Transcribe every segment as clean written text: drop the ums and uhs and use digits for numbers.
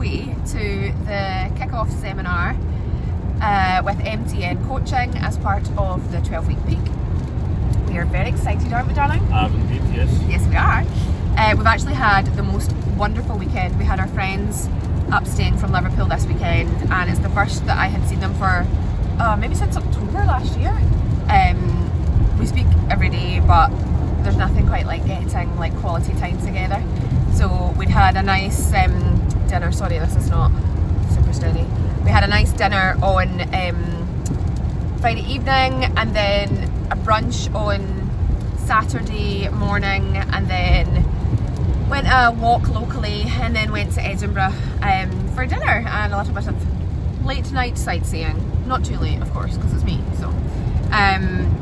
way to the kick-off seminar with MTN Coaching as part of the 12-week peak. We are very excited, aren't we, darling? Indeed, yes. Yes, we are. We've actually had the most wonderful weekend. We had our friends up staying from Liverpool this weekend, and it's the first that I had seen them for maybe since October last year. We speak every day, but there's nothing quite like getting like quality time together. So we'd had a nice dinner. Sorry, this is not super steady. We had a nice dinner on Friday evening, and then a brunch on Saturday morning, and then went a walk locally, and then went to Edinburgh for dinner and a little bit of late night sightseeing. Not too late, of course, because it's me. So,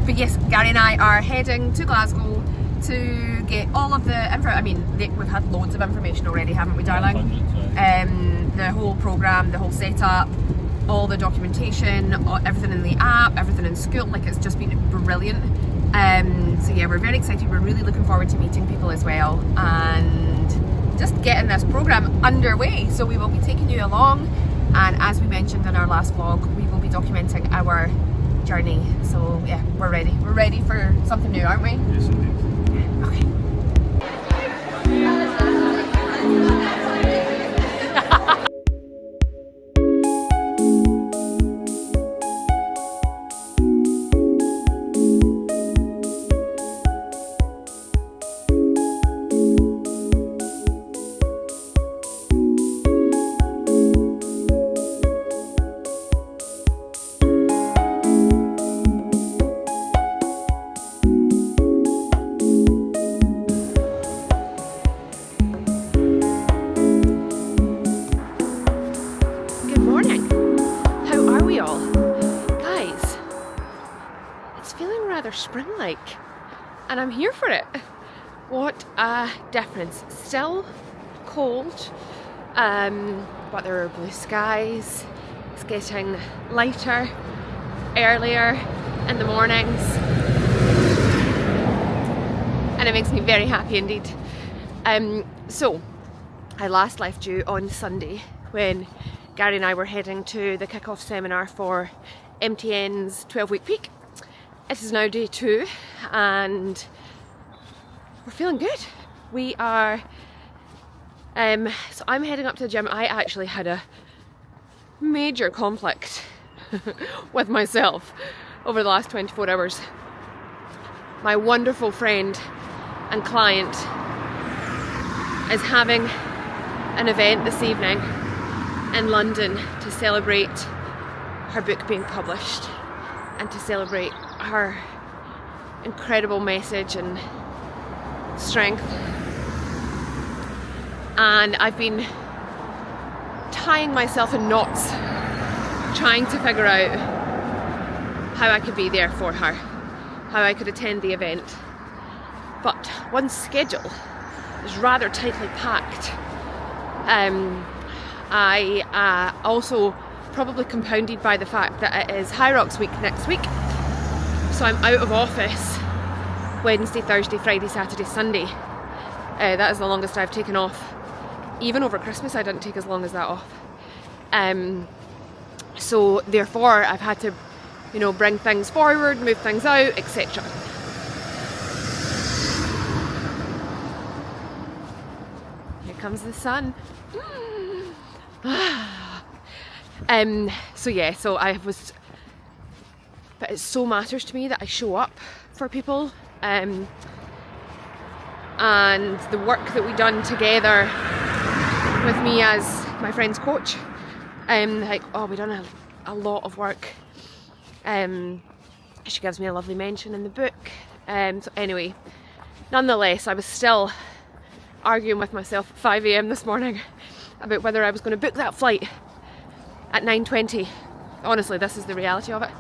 but yes, Gary and I are heading to Glasgow to get all of the info. I mean, we've had loads of information already, haven't we, darling? The whole program, the whole setup, all the documentation, everything in the app, everything in school. Like, it's just been brilliant. So yeah, we're very excited. We're really looking forward to meeting people as well and just getting this program underway. So we will be taking you along, and as we mentioned in our last vlog, we will be documenting our journey. So yeah, we're ready. We're ready for something new, aren't we? Yes, indeed. Okay. Spring-like, and I'm here for it. What a difference. Still cold, but there are blue skies. It's getting lighter earlier in the mornings, and it makes me very happy indeed. So I last left you on Sunday when Gary and I were heading to the kick-off seminar for MTN's 12-week peak. It is now day 2 and we're feeling good. We are, so I'm heading up to the gym. I actually had a major conflict with myself over the last 24 hours. My wonderful friend and client is having an event this evening in London to celebrate her book being published and to celebrate her incredible message and strength. And I've been tying myself in knots trying to figure out how I could be there for her, how I could attend the event. But one's schedule is rather tightly packed. I also probably compounded by the fact that it is High Rocks week next week. So I'm out of office Wednesday, Thursday, Friday, Saturday, Sunday. That is the longest I've taken off. Even over Christmas I didn't take as long as that off. So therefore I've had to, you know, bring things forward, move things out, etc. Here comes the sun. So yeah, so but it so matters to me that I show up for people, and the work that we done together with me as my friend's coach, we done a lot of work. She gives me a lovely mention in the book. So anyway, nonetheless, I was still arguing with myself at 5 AM this morning about whether I was going to book that flight at 9:20. Honestly, this is the reality of it.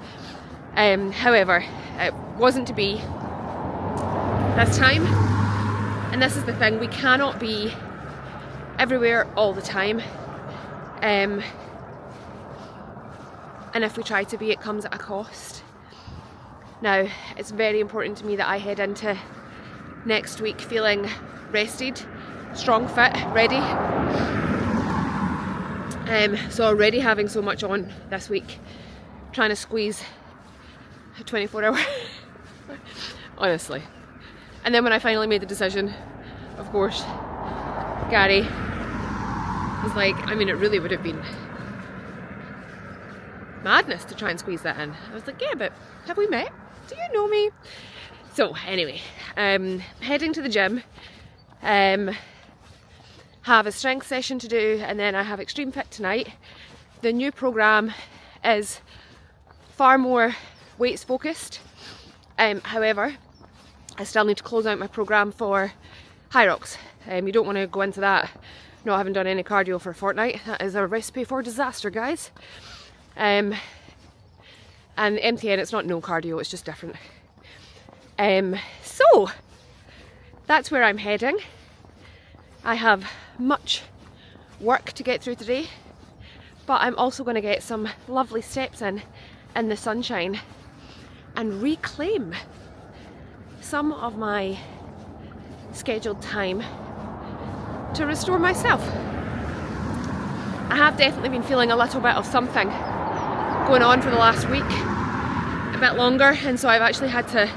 However, it wasn't to be this time, and this is the thing, we cannot be everywhere all the time, and if we try to be, it comes at a cost. Now, it's very important to me that I head into next week feeling rested, strong, fit, ready. So already having so much on this week, trying to squeeze a 24-hour, honestly. And then when I finally made the decision, of course, Gary was like, I mean, it really would have been madness to try and squeeze that in. I was like, yeah, but have we met? Do you know me? So anyway, heading to the gym, have a strength session to do, and then I have Extreme Fit tonight. The new programme is far more weights focused. However, I still need to close out my programme for Hyrox. You don't want to go into that not having done any cardio for a fortnight. That is a recipe for disaster, guys. And MTN, it's not no cardio, it's just different. So that's where I'm heading. I have much work to get through today, but I'm also going to get some lovely steps in the sunshine and reclaim some of my scheduled time to restore myself. I have definitely been feeling a little bit of something going on for the last week, a bit longer, and so I've actually had to,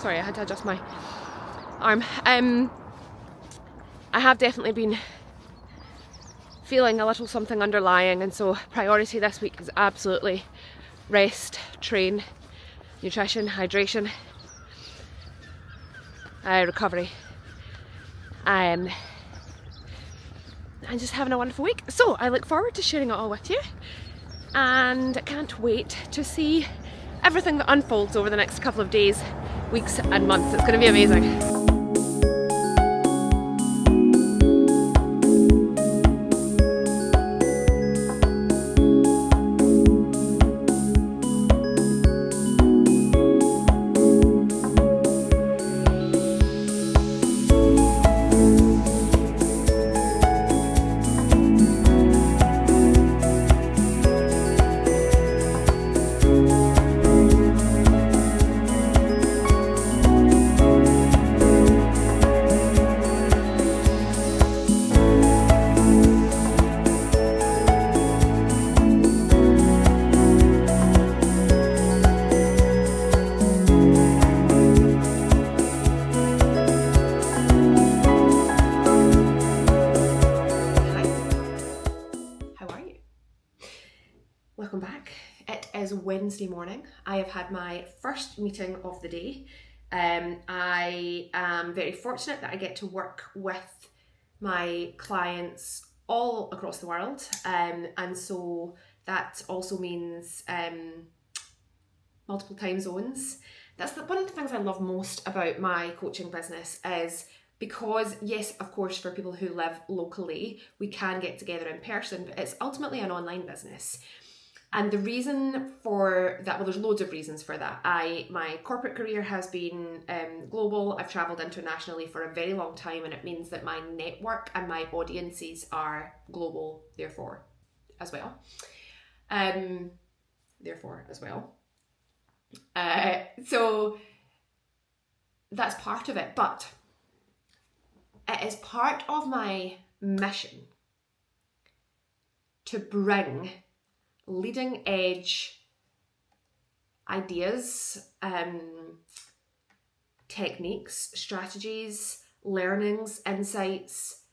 I had to adjust my arm. I have definitely been feeling a little something underlying, and so priority this week is absolutely rest, train, nutrition, hydration, recovery, and just having a wonderful week. So I look forward to sharing it all with you, and can't wait to see everything that unfolds over the next couple of days, weeks and months. It's going to be amazing. Welcome back. It is Wednesday morning. I have had my first meeting of the day. I am very fortunate that I get to work with my clients all across the world, and so that also means multiple time zones. That's one of the things I love most about my coaching business is because, yes, of course, for people who live locally, we can get together in person, but it's ultimately an online business. And the reason for that, well, there's loads of reasons for that. My corporate career has been global. I've travelled internationally for a very long time, and it means that my network and my audiences are global, therefore, as well. So that's part of it, but it is part of my mission to bring leading edge ideas, techniques, strategies, learnings, insights,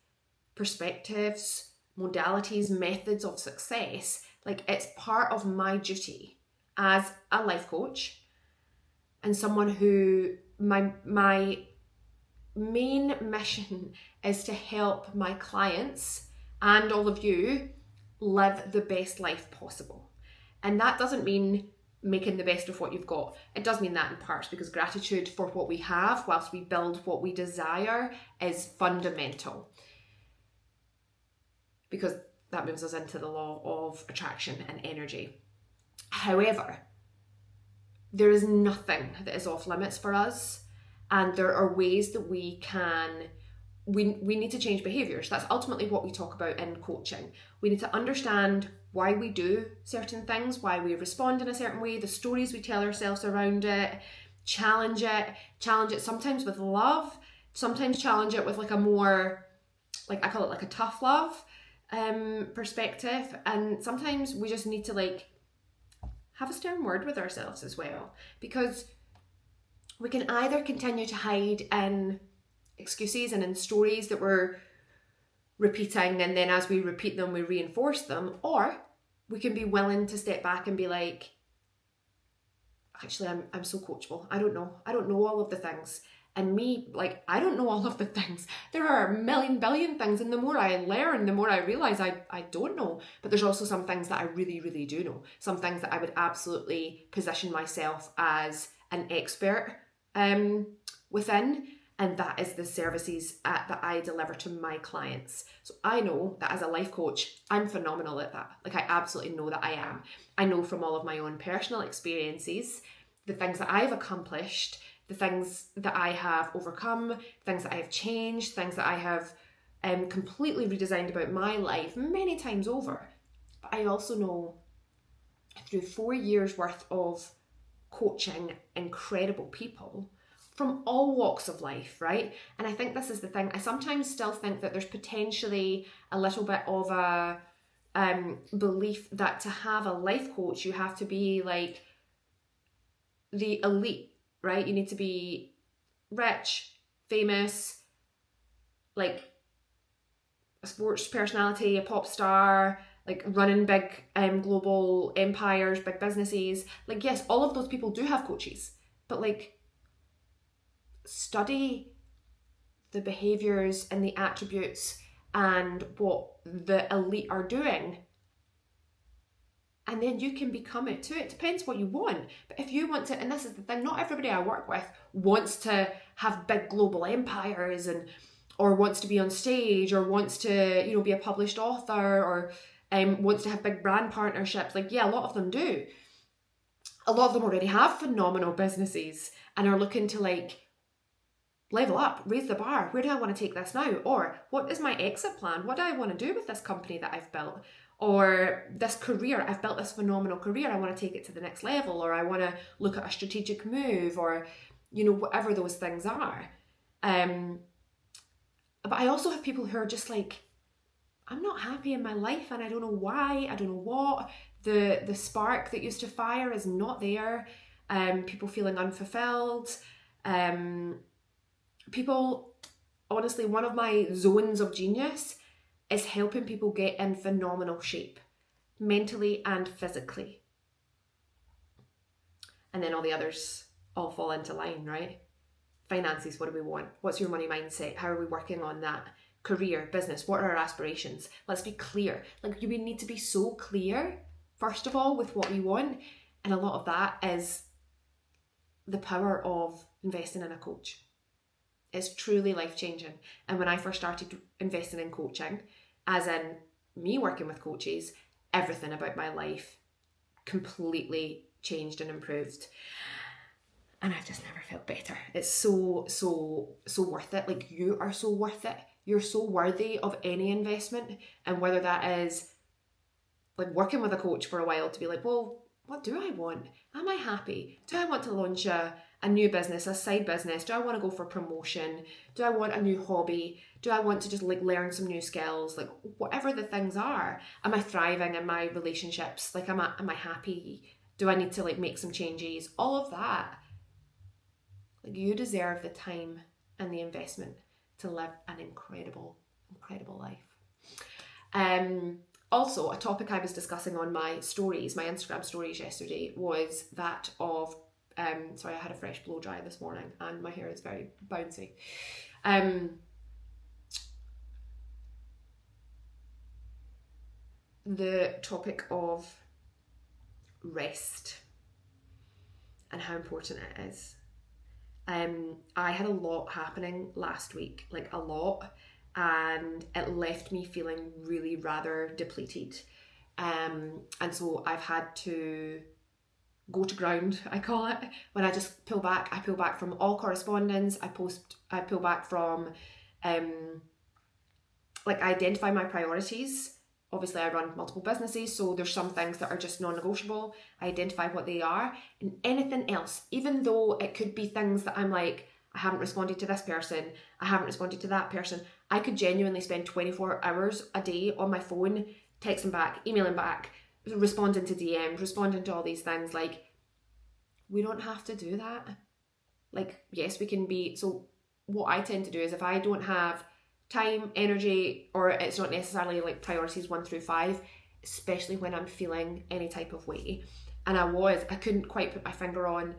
perspectives, modalities, methods of success. Like, it's part of my duty as a life coach and someone who my main mission is to help my clients and all of you live the best life possible. And that doesn't mean making the best of what you've got. It does mean that in parts, because gratitude for what we have whilst we build what we desire is fundamental, because that moves us into the law of attraction and energy. However, there is nothing that is off limits for us, and there are ways that we need to change behaviours. That's ultimately what we talk about in coaching. We need to understand why we do certain things, why we respond in a certain way, the stories we tell ourselves around it, challenge it sometimes with love, sometimes challenge it with like a more, like I call it like a tough love, perspective, and sometimes we just need to like have a stern word with ourselves as well, because we can either continue to hide in excuses and in stories that we're repeating, and then as we repeat them we reinforce them, or we can be willing to step back and be like, actually I'm so coachable, I don't know all of the things, and me, like, I don't know all of the things. There are a million billion things, and the more I learn, the more I realise I don't know. But there's also some things that I really, really do know. Some things that I would absolutely position myself as an expert within, and that is the services that I deliver to my clients. So I know that as a life coach, I'm phenomenal at that. Like, I absolutely know that I am. I know from all of my own personal experiences, the things that I've accomplished, the things that I have overcome, things that I have changed, things that I have completely redesigned about my life many times over. But I also know through 4 years worth of coaching incredible people from all walks of life, right? And I think this is the thing. I sometimes still think that there's potentially a little bit of a belief that to have a life coach, you have to be like the elite, right? You need to be rich, famous, like a sports personality, a pop star, like running big global empires, big businesses. Like, yes, all of those people do have coaches, but like, study the behaviors and the attributes and what the elite are doing, and then you can become it too. It depends what you want. But if you want to, and this is the thing, not everybody I work with wants to have big global empires and or wants to be on stage or wants to, you know, be a published author or wants to have big brand partnerships. Like, yeah, a lot of them do. A lot of them already have phenomenal businesses and are looking to like level up, raise the bar. Where do I want to take this now? Or what is my exit plan? What do I want to do with this company that I've built? Or this career, I've built this phenomenal career, I want to take it to the next level, or I want to look at a strategic move, or, you know, whatever those things are. But I also have people who are just like, I'm not happy in my life and I don't know why, I don't know what. The spark that used to fire is not there. People feeling unfulfilled. People, honestly, one of my zones of genius is helping people get in phenomenal shape, mentally and physically. And then all the others all fall into line, right? Finances, what do we want? What's your money mindset? How are we working on that? Career, business, what are our aspirations? Let's be clear. Like, we need to be so clear, first of all, with what we want. And a lot of that is the power of investing in a coach. It's truly life-changing. And when I first started investing in coaching, as in me working with coaches, everything about my life completely changed and improved. And I've just never felt better. It's so worth it. Like, you are so worth it. You're so worthy of any investment. And whether that is like working with a coach for a while to be like, well, what do I want? Am I happy? Do I want to launch a new business, a side business? Do I want to go for promotion? Do I want a new hobby? Do I want to just like learn some new skills? Like, whatever the things are. Am I thriving in my relationships? Like, am I happy? Do I need to like make some changes? All of that. Like, you deserve the time and the investment to live an incredible, incredible life. Also, a topic I was discussing on my stories, my Instagram stories yesterday, was that of, sorry, I had a fresh blow dry this morning and my hair is very bouncy. The topic of rest and how important it is. I had a lot happening last week, like a lot, and it left me feeling really rather depleted. And so I've had to go to ground, I call it. When I just pull back, I pull back from all correspondence, I pull back from, like, I identify my priorities. Obviously, I run multiple businesses, so there's some things that are just non-negotiable. I identify what they are, and anything else, even though it could be things that I'm like, I haven't responded to this person, I haven't responded to that person. I could genuinely spend 24 hours a day on my phone, texting back, emailing back, responding to DMs, responding to all these things. Like, we don't have to do that. Like, yes, we can be, so what I tend to do is if I don't have time, energy, or it's not necessarily like priorities 1 through 5, especially when I'm feeling any type of way, and I couldn't quite put my finger on,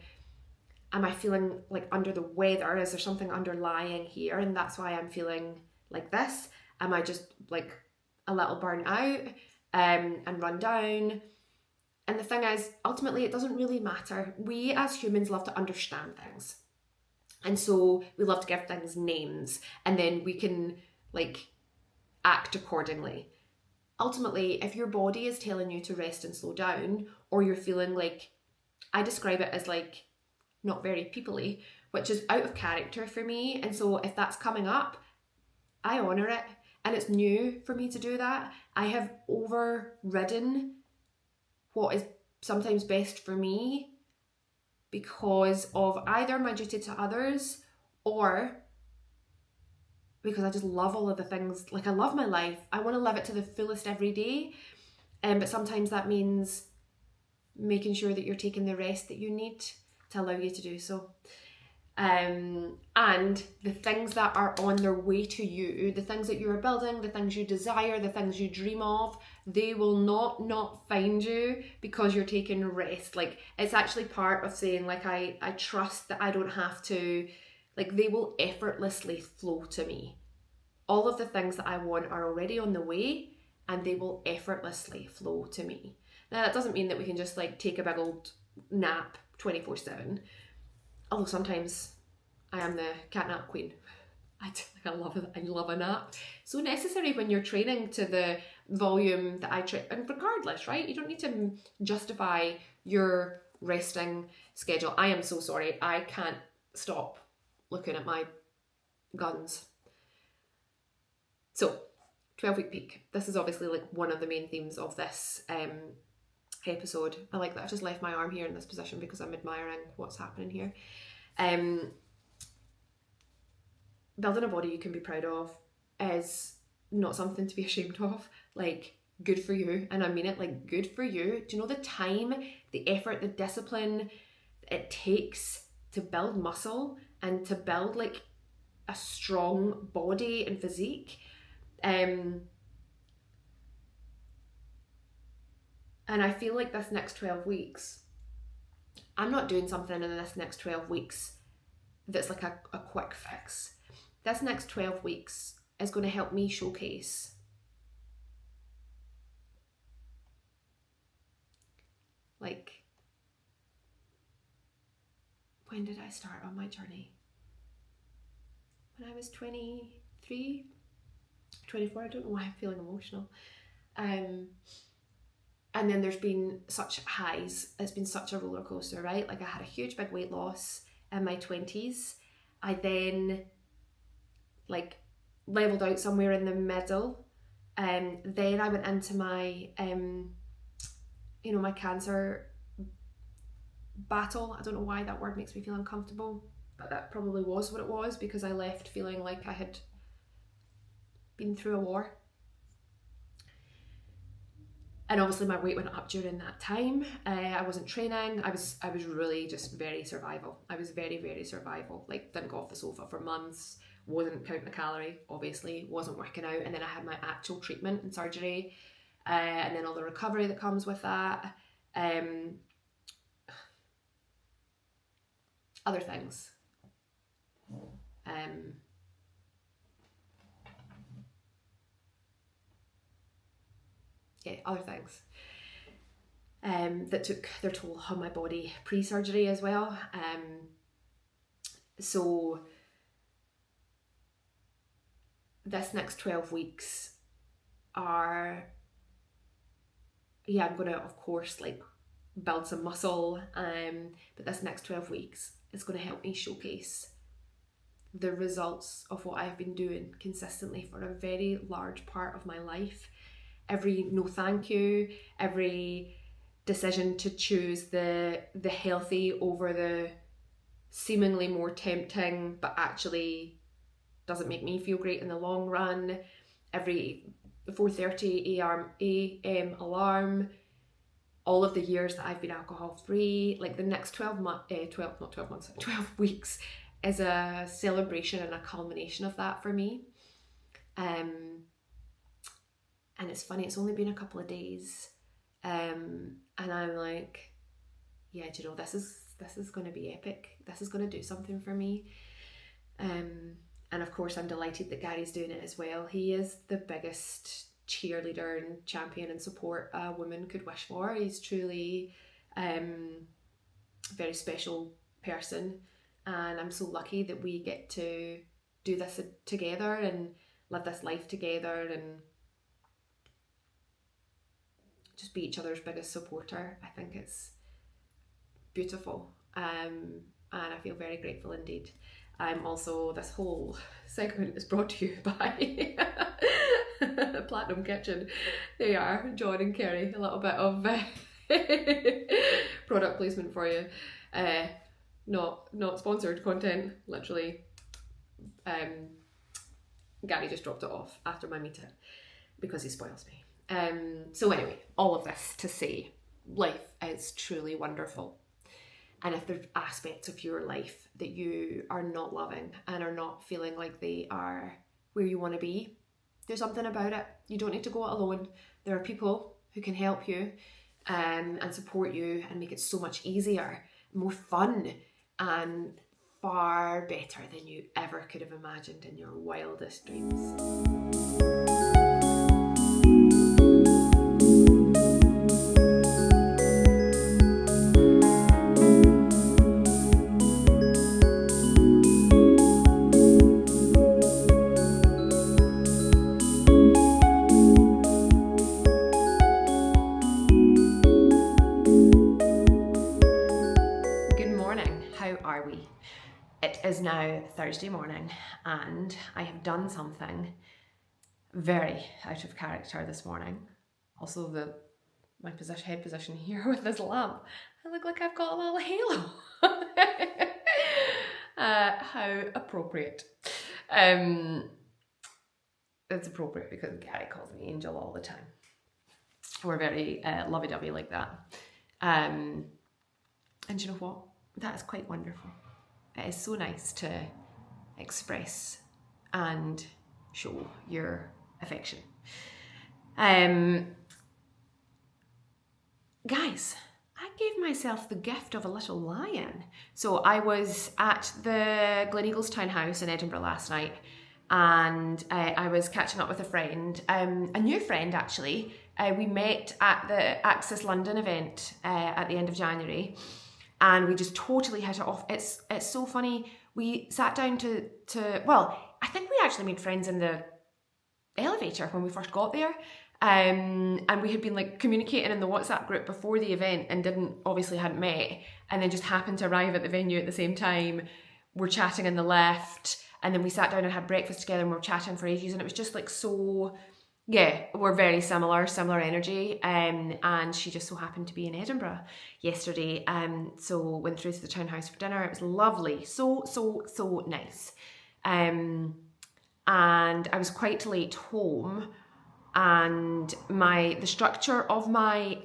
am I feeling like under the weather? Is there something underlying here? And that's why I'm feeling like this. Am I just like a little burnt out and run down? And the thing is, ultimately, it doesn't really matter. We as humans love to understand things. And so we love to give things names, and then we can like act accordingly. Ultimately, if your body is telling you to rest and slow down, or you're feeling like, I describe it as like not very people-y, which is out of character for me. And so if that's coming up, I honour it. And it's new for me to do that. I have overridden what is sometimes best for me because of either my duty to others or because I just love all of the things. Like, I love my life. I want to live it to the fullest every day. But sometimes that means making sure that you're taking the rest that you need to allow you to do so. And the things that are on their way to you, the things that you're building, the things you desire, the things you dream of, they will not find you because you're taking rest. Like, it's actually part of saying, like, I trust that I don't have to, like, they will effortlessly flow to me. All of the things that I want are already on the way, and they will effortlessly flow to me. Now, that doesn't mean that we can just like take a big old nap 24/7. Although sometimes I am the cat nap queen. I love a nap. So necessary when you're training to the volume that I train. And regardless, right? You don't need to justify your resting schedule. I am so sorry. I can't stop looking at my guns. So, 12-week peak. This is obviously like one of the main themes of this episode. I like that I just left my arm here in this position because I'm admiring what's happening here. Building a body you can be proud of is not something to be ashamed of. Like, good for you. And I mean it, like, good for you. Do you know the time, the effort, the discipline it takes to build muscle and to build like a strong body and physique? And I feel like this next 12 weeks, I'm not doing something in this next 12 weeks that's like a quick fix. This next 12 weeks is going to help me showcase like, when did I start on my journey? When I was 23, 24, I don't know why I'm feeling emotional. And then there's been such highs. It's been such a roller coaster, right? Like, I had a huge big weight loss in my 20s. I then like leveled out somewhere in the middle. Then I went into my, my cancer battle. I don't know why that word makes me feel uncomfortable, but that probably was what it was, because I left feeling like I had been through a war. And obviously my weight went up during that time. I wasn't training. I was really just very survival. I was very, very survival. Like, didn't go off the sofa for months, wasn't counting a calorie, obviously, wasn't working out. And then I had my actual treatment and surgery, and then all the recovery that comes with that. Other things. Other things that took their toll on my body pre-surgery as well. So this next 12 weeks are, I'm going to, of course, like, build some muscle, but this next 12 weeks is going to help me showcase the results of what I've been doing consistently for a very large part of my life. Every no thank you, every decision to choose the healthy over the seemingly more tempting, but actually doesn't make me feel great in the long run. Every 4:30 a.m. alarm, all of the years that I've been alcohol free, like the next 12 weeks is a celebration and a culmination of that for me. And it's funny, it's only been a couple of days, and I'm like, yeah, do you know, this is going to be epic. This is going to do something for me. And of course, I'm delighted that Gary's doing it as well. He is the biggest cheerleader and champion and support a woman could wish for. He's truly a very special person, and I'm so lucky that we get to do this together and live this life together and just be each other's biggest supporter. I think it's beautiful, and I feel very grateful indeed. Also, this whole segment is brought to you by Platinum Kitchen. There you are, John and Kerry. A little bit of product placement for you. Not sponsored content, literally. Gary just dropped it off after my meeting because he spoils me. So anyway, all of this to say, life is truly wonderful. And if there's aspects of your life that you are not loving and are not feeling like they are where you want to be, do something about it. You don't need to go it alone. There are people who can help you and support you and make it so much easier, more fun, and far better than you ever could have imagined in your wildest dreams. It is now Thursday morning and I have done something very out of character this morning. Also my head position here with this lamp, I look like I've got a little halo. How appropriate. It's appropriate because Gary calls me Angel all the time. We're very lovey-dovey like that. And you know what? That is quite wonderful. It is so nice to express and show your affection. Guys, I gave myself the gift of a little lie-in. So I was at the Gleneagles Townhouse in Edinburgh last night, and I was catching up with a friend, a new friend actually. We met at the Access London event at the end of January. And we just totally hit it off. It's so funny. We sat down to well, I think we actually made friends in the elevator when we first got there. And we had been like communicating in the WhatsApp group before the event and hadn't met. And then just happened to arrive at the venue at the same time. We're chatting in the lift. And then we sat down and had breakfast together and we were chatting for ages. And it was just like so... Yeah, we're very similar energy, and she just so happened to be in Edinburgh yesterday, so went through to the Townhouse for dinner. It was lovely, so nice, and I was quite late home, and the structure of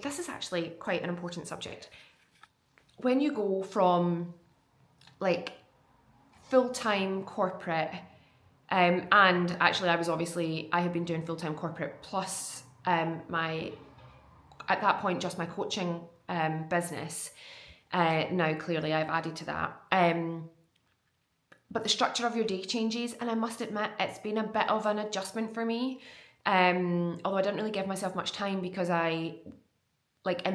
this is actually quite an important subject. When you go from like full-time corporate, and actually I had been doing full-time corporate plus at that point just my coaching business. Now clearly I've added to that. But the structure of your day changes, and I must admit it's been a bit of an adjustment for me. Although I didn't really give myself much time because in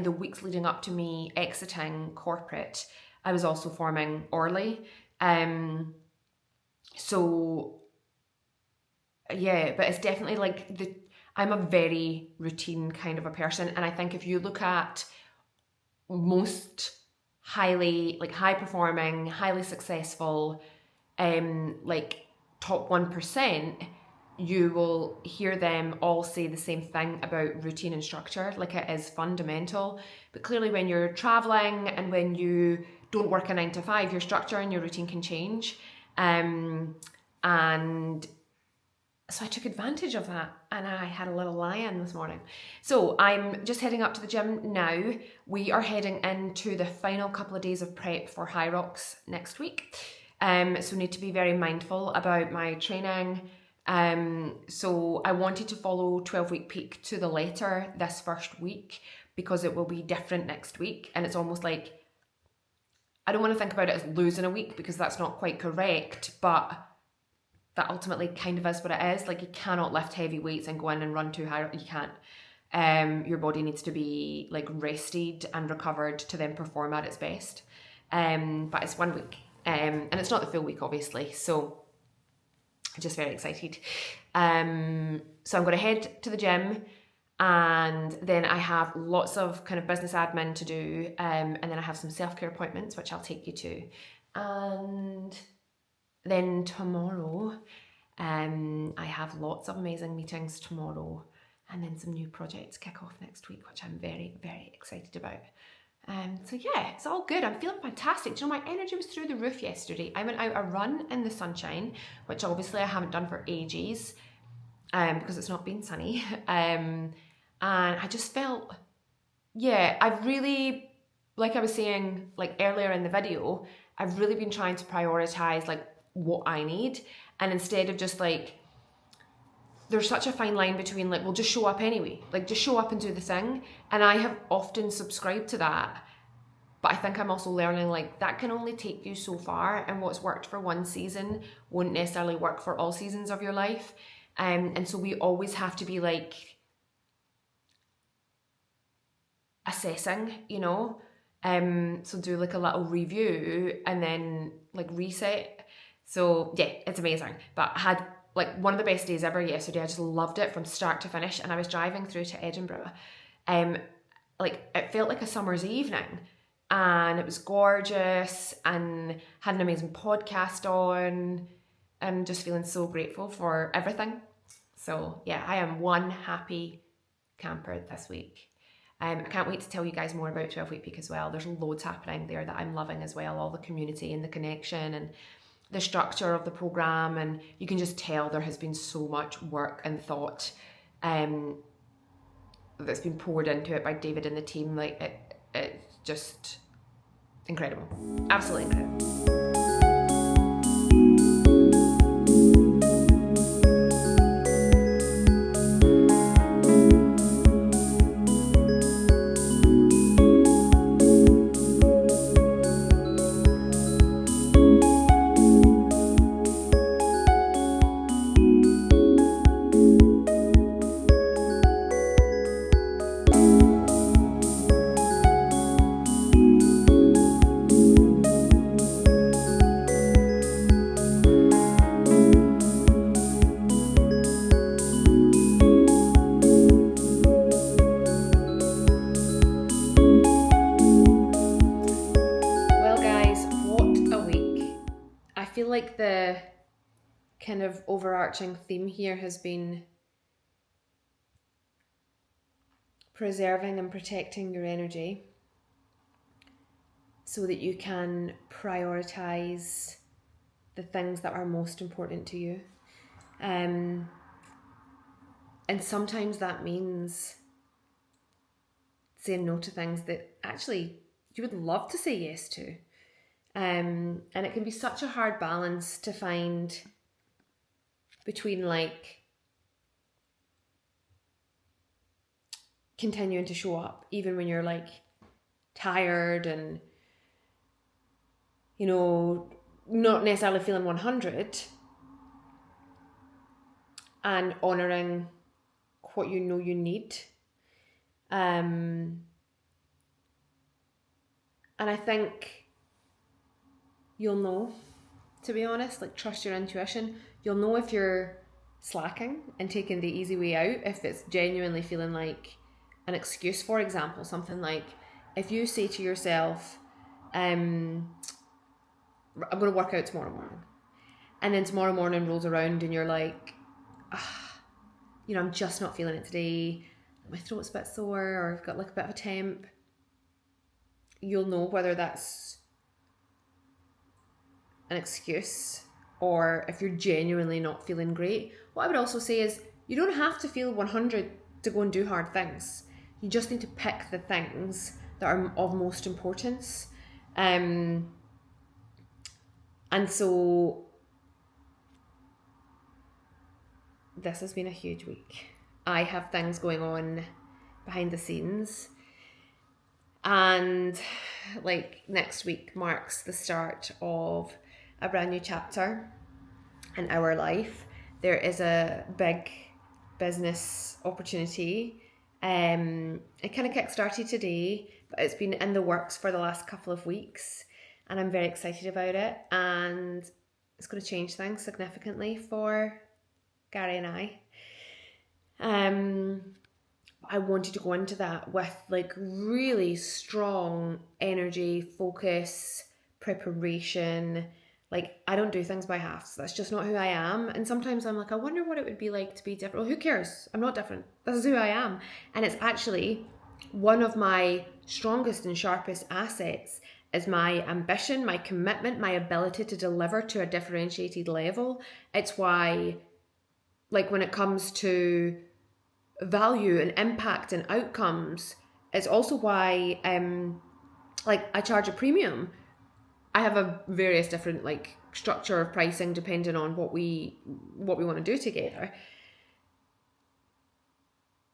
the weeks leading up to me exiting corporate, I was also forming Orly. So yeah, but it's definitely I'm a very routine kind of a person, and I think if you look at most high performing, highly successful, top 1%, you will hear them all say the same thing about routine and structure. Like, it is fundamental. But clearly when you're traveling and when you don't work a 9 to 5, your structure and your routine can change. And so I took advantage of that, and I had a little lie-in this morning. So I'm just heading up to the gym now. We are heading into the final couple of days of prep for High Rocks next week. So need to be very mindful about my training. So I wanted to follow 12-week peak to the letter this first week because it will be different next week. And it's almost like, I don't want to think about it as losing a week because that's not quite correct, but that ultimately kind of is what it is. Like, you cannot lift heavy weights and go in and run too high. You can't. Your body needs to be like rested and recovered to then perform at its best. But it's 1 week, and it's not the full week, obviously. So I'm just very excited. So I'm going to head to the gym, and then I have lots of kind of business admin to do, and then I have some self-care appointments, which I'll take you to. And then tomorrow, I have lots of amazing meetings tomorrow, and then some new projects kick off next week, which I'm very, very excited about. So yeah, it's all good. I'm feeling fantastic. Do you know, my energy was through the roof yesterday. I went out a run in the sunshine, which obviously I haven't done for ages, because it's not been sunny. And I just felt, yeah, I've really, like I was saying like earlier in the video, I've really been trying to prioritize like what I need, and instead of just like, there's such a fine line between like, well, just show up anyway, like just show up and do the thing, and I have often subscribed to that, but I think I'm also learning like that can only take you so far, and what's worked for one season won't necessarily work for all seasons of your life, and so we always have to be like assessing, you know, so do like a little review and then like reset. So yeah, it's amazing. But I had like one of the best days ever yesterday. I just loved it from start to finish. And I was driving through to Edinburgh. Like it felt like a summer's evening, and it was gorgeous, and had an amazing podcast on. I'm just feeling so grateful for everything. So yeah, I am one happy camper this week. I can't wait to tell you guys more about 12-week peak as well. There's loads happening there that I'm loving as well. All the community and the connection and the structure of the program, and you can just tell there has been so much work and thought that's been poured into it by David and the team. Like it's just incredible, absolutely incredible. Like the kind of overarching theme here has been preserving and protecting your energy so that you can prioritize the things that are most important to you. And sometimes that means saying no to things that actually you would love to say yes to. And it can be such a hard balance to find between like continuing to show up even when you're like tired and, you know, not necessarily feeling 100, and honouring what you know you need. And I think you'll know, to be honest, like trust your intuition. You'll know if you're slacking and taking the easy way out, if it's genuinely feeling like an excuse. For example, something like if you say to yourself, I'm going to work out tomorrow morning, and then tomorrow morning rolls around and you're like, you know, I'm just not feeling it today, my throat's a bit sore, or I've got like a bit of a temp. You'll know whether that's an excuse, or if you're genuinely not feeling great, what I would also say is you don't have to feel 100 to go and do hard things. You just need to pick the things that are of most importance. And so this has been a huge week. I have things going on behind the scenes. And like next week marks the start of a brand new chapter in our life. There is a big business opportunity. It kind of kick-started today, but it's been in the works for the last couple of weeks, and I'm very excited about it, and it's going to change things significantly for Gary and I. I wanted to go into that with like really strong energy, focus, preparation. Like, I don't do things by halves. That's just not who I am. And sometimes I'm like, I wonder what it would be like to be different. Well, who cares? I'm not different. This is who I am. And it's actually one of my strongest and sharpest assets is my ambition, my commitment, my ability to deliver to a differentiated level. It's why, like, when it comes to value and impact and outcomes, it's also why like I charge a premium. I have a various different like structure of pricing depending on what we want to do together.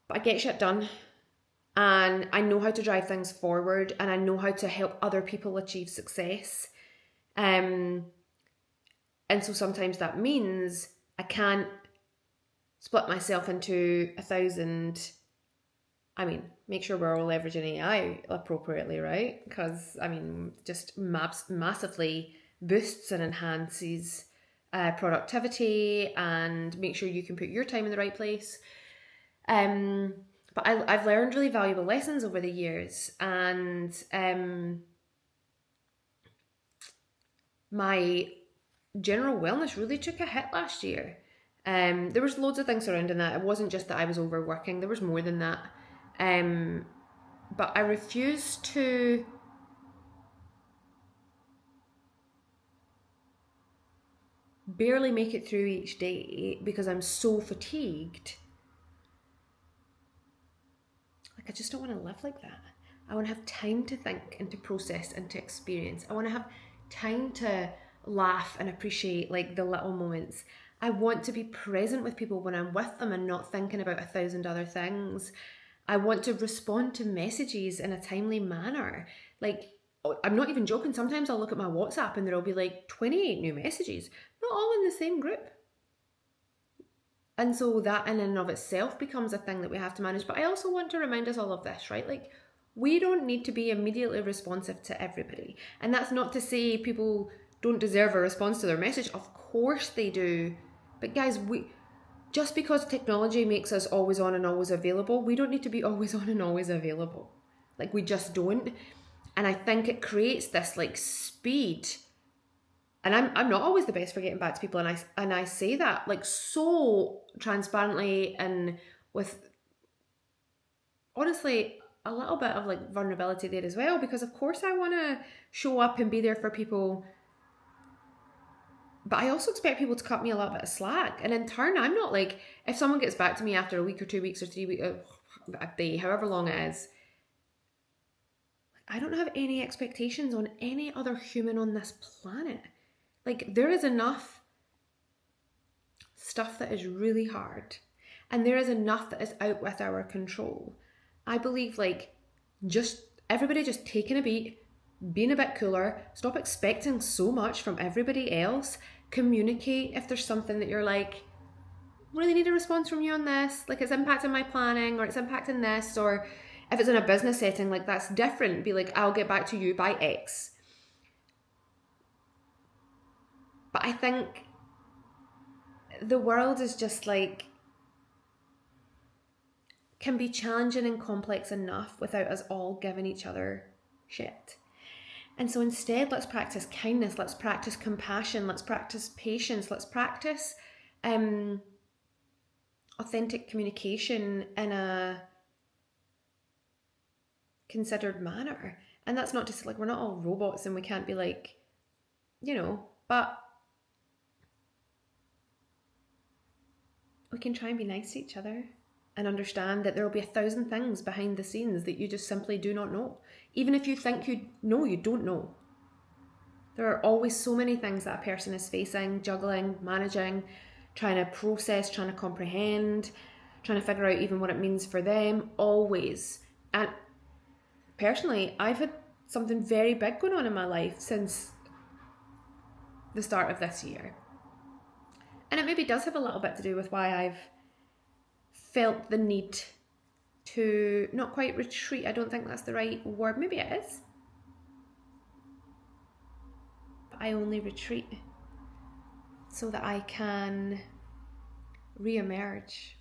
But I get shit done, and I know how to drive things forward, and I know how to help other people achieve success. And so sometimes that means I can't split myself into 1,000. I mean, make sure we're all leveraging AI appropriately, right? Because, I mean, just massively boosts and enhances productivity, and make sure you can put your time in the right place. But I've learned really valuable lessons over the years, and my general wellness really took a hit last year. There was loads of things surrounding that. It wasn't just that I was overworking. There was more than that. But I refused to barely make it through each day because I'm so fatigued. Like, I just don't want to live like that. I want to have time to think and to process and to experience. I want to have time to laugh and appreciate like the little moments. I want to be present with people when I'm with them and not thinking about 1,000 other things. I want to respond to messages in a timely manner. Like, I'm not even joking. Sometimes I'll look at my WhatsApp and there'll be like 28 new messages, not all in the same group. And so that in and of itself becomes a thing that we have to manage. But I also want to remind us all of this, right? Like, we don't need to be immediately responsive to everybody. And that's not to say people don't deserve a response to their message. Of course they do. But guys, just because technology makes us always on and always available, we don't need to be always on and always available. Like, we just don't. And I think it creates this like speed. And I'm not always the best for getting back to people, and I say that like so transparently and with honestly a little bit of like vulnerability there as well, because of course I want to show up and be there for people. But I also expect people to cut me a little bit of slack. And in turn, I'm not like, if someone gets back to me after a week or 2 weeks or 3 weeks, a day, however long it is, I don't have any expectations on any other human on this planet. Like, there is enough stuff that is really hard, and there is enough that is out with our control. I believe like just everybody just taking a beat, being a bit cooler, stop expecting so much from everybody else. Communicate if there's something that you're like, really need a response from you on this, like it's impacting my planning, or it's impacting this, or if it's in a business setting, like that's different. Be like, I'll get back to you by X. But I think the world is just like, can be challenging and complex enough without us all giving each other shit. And so instead, let's practice kindness, let's practice compassion, let's practice patience, let's practice authentic communication in a considered manner. And that's not just like, we're not all robots and we can't be like, you know, But we can try and be nice to each other and understand that there will be 1,000 things behind the scenes that you just simply do not know. Even if you think you know, you don't know. There are always so many things that a person is facing, juggling, managing, trying to process, trying to comprehend, trying to figure out even what it means for them, always. And personally, I've had something very big going on in my life since the start of this year. And it maybe does have a little bit to do with why I've felt the need to not quite retreat. I don't think that's the right word. Maybe it is. But I only retreat so that I can re-emerge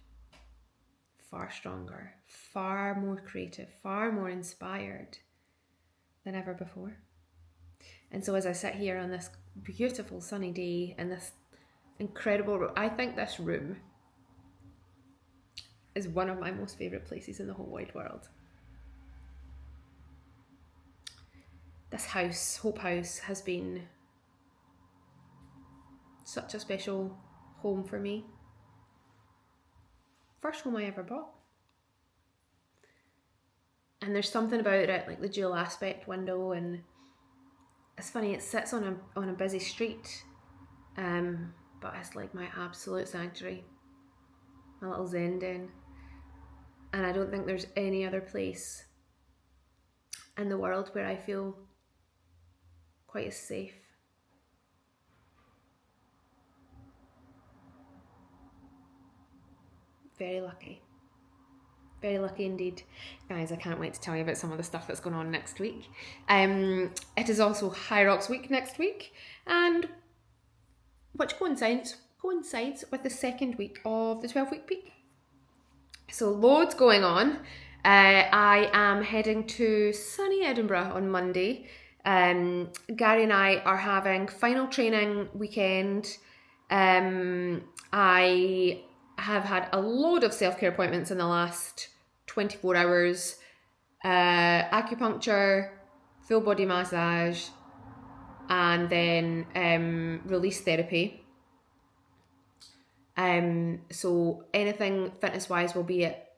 far stronger, far more creative, far more inspired than ever before. And so as I sit here on this beautiful sunny day in this incredible room, I think this room is one of my most favourite places in the whole wide world. This house, Hope House, has been such a special home for me. First home I ever bought. And there's something about it, like the dual aspect window, and it's funny, it sits on a busy street, but it's like my absolute sanctuary, my little zen den. And I don't think there's any other place in the world where I feel quite as safe. Very lucky. Very lucky indeed. Guys, I can't wait to tell you about some of the stuff that's going on next week. It is also Hyrox week next week, and which coincides with the second week of the 12-week peak. So loads going on. I am heading to sunny Edinburgh on Monday. Gary and I are having final training weekend. I have had a load of self-care appointments in the last 24 hours. Acupuncture, full body massage, and then release therapy. So anything fitness wise will be at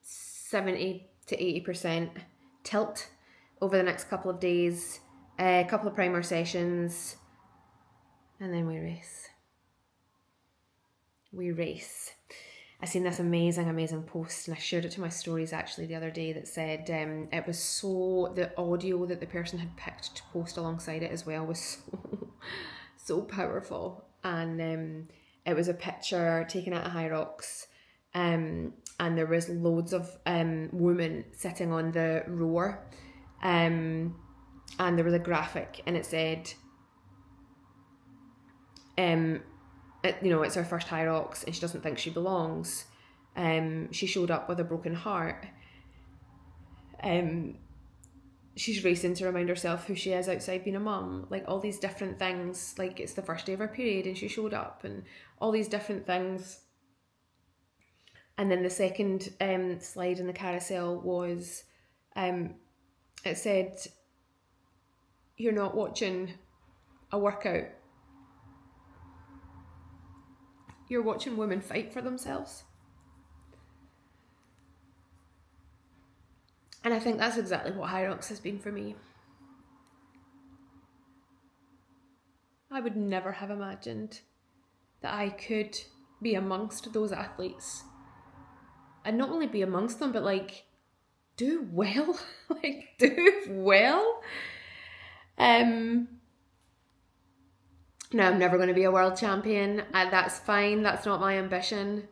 70 to 80% tilt over the next couple of days, a couple of primer sessions, and then we race. I seen this amazing post, and I shared it to my stories actually the other day, that said it was the audio that the person had picked to post alongside it as well was so powerful. And it was a picture taken at a Hyrox, and there was loads of women sitting on the rower, and there was a graphic, and it said, it's her first Hyrox and she doesn't think she belongs. She showed up with a broken heart. She's racing to remind herself who she is outside being a mum. Like all these different things. Like it's the first day of her period and she showed up, and all these different things. And then the second slide in the carousel was, it said, "You're not watching a workout. You're watching women fight for themselves." And I think that's exactly what Hyrox has been for me. I would never have imagined that I could be amongst those athletes. And not only be amongst them, but like do well. Do well. No, I'm never going to be a world champion. That's fine. That's not my ambition.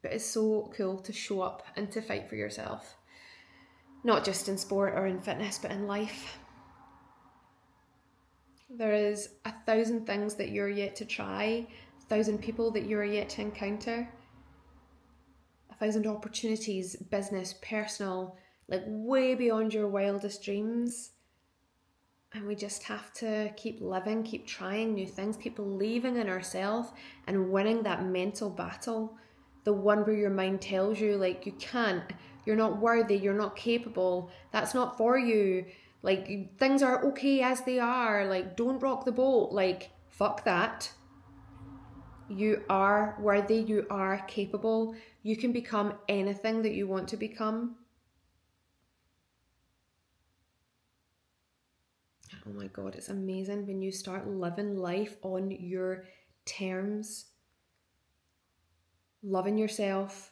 But it's so cool to show up and to fight for yourself. Not just in sport or in fitness, but in life. There is 1,000 things that you're yet to try, 1,000 people that you're yet to encounter, 1,000 opportunities, business, personal, like way beyond your wildest dreams. And we just have to keep living, keep trying new things, keep believing in ourselves and winning that mental battle. The one where your mind tells you like you can't, you're not worthy, you're not capable, that's not for you. Like, things are okay as they are. Like, don't rock the boat. Like, fuck that. You are worthy. You are capable. You can become anything that you want to become. Oh my God, it's amazing when you start living life on your terms, loving yourself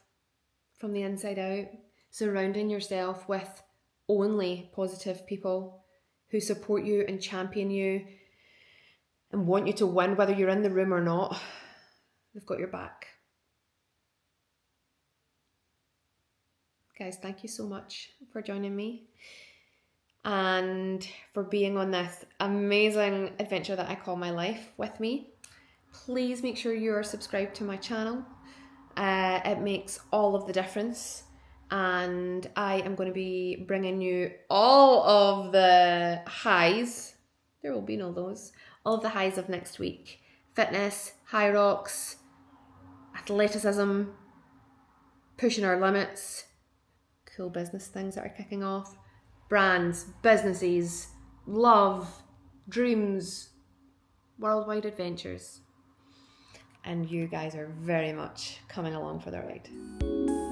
from the inside out, surrounding yourself with only positive people who support you and champion you and want you to win, whether you're in the room or not. They've got your back. Guys, thank you so much for joining me and for being on this amazing adventure that I call my life with me. Please make sure you're subscribed to my channel. It makes all of the difference, and I am going to be bringing you all of the highs. There will be no lows. All of the highs of next week. Fitness, high rocks, athleticism, pushing our limits, cool business things that are kicking off, brands, businesses, love, dreams, worldwide adventures. And you guys are very much coming along for the ride.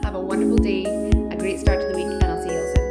Have a wonderful day, a great start to the week, and I'll see you all soon.